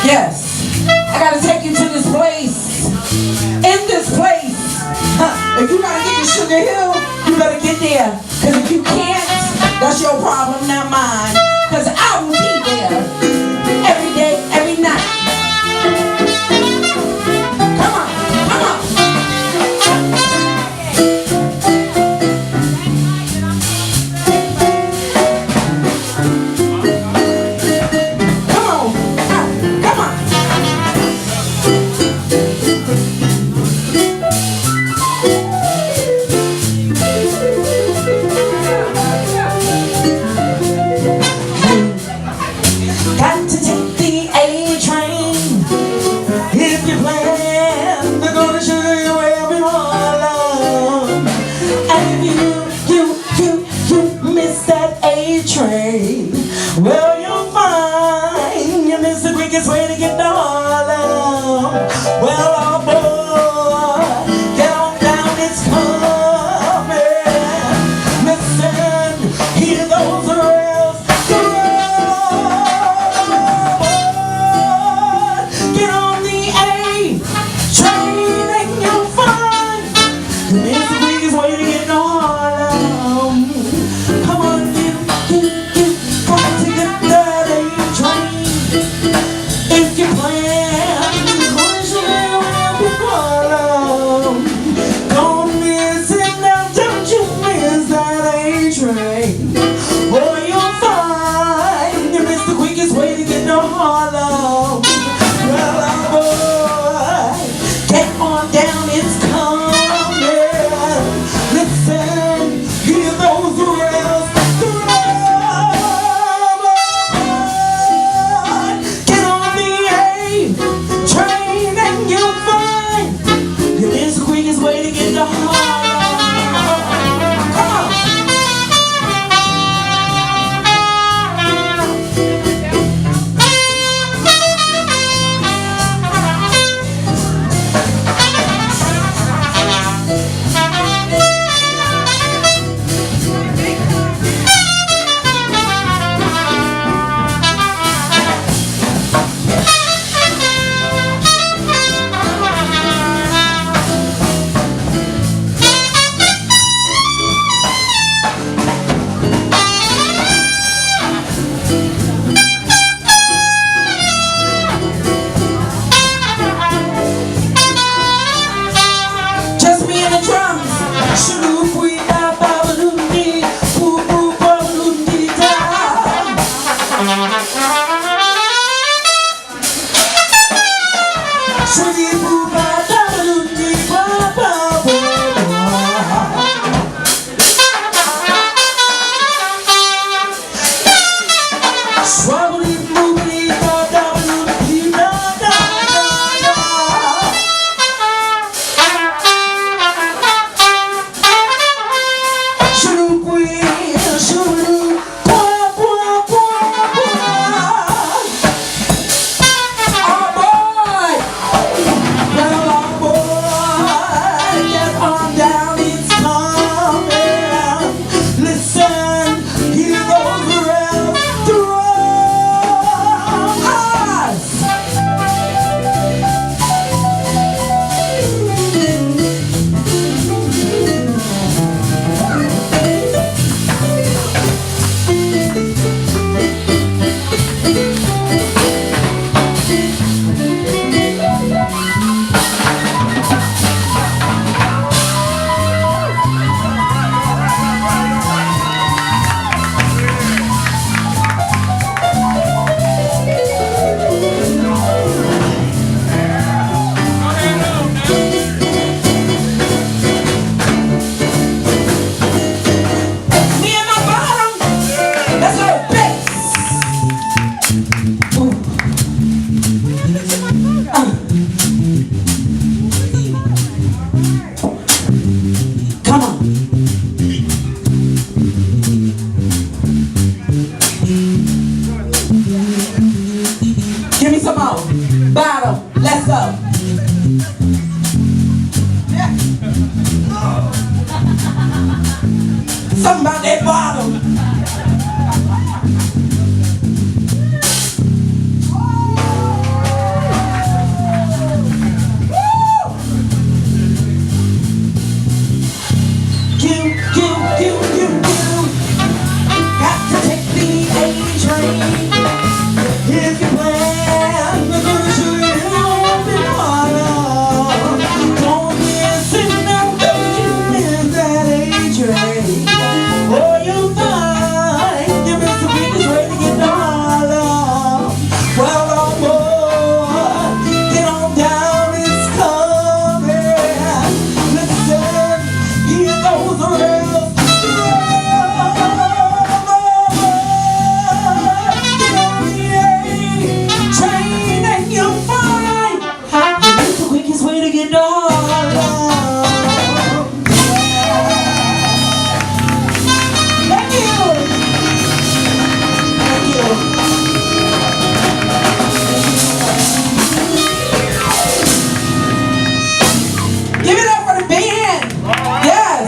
Yes. I gotta take you to this place. In this place. If you gotta get to Sugar Hill, you better get there. Cause if you can't, that's your problem, not mine. Cause I will be there. Every day, every night. Come on, come on. Train. Well, you'll find you miss the quickest way to get to Harlem. Well, oh boy, get on down, it's coming. Listen, hear those rails. Get on the A train and you'll find you miss the quickest way to get to Harlem. Come on. Something about that bottom.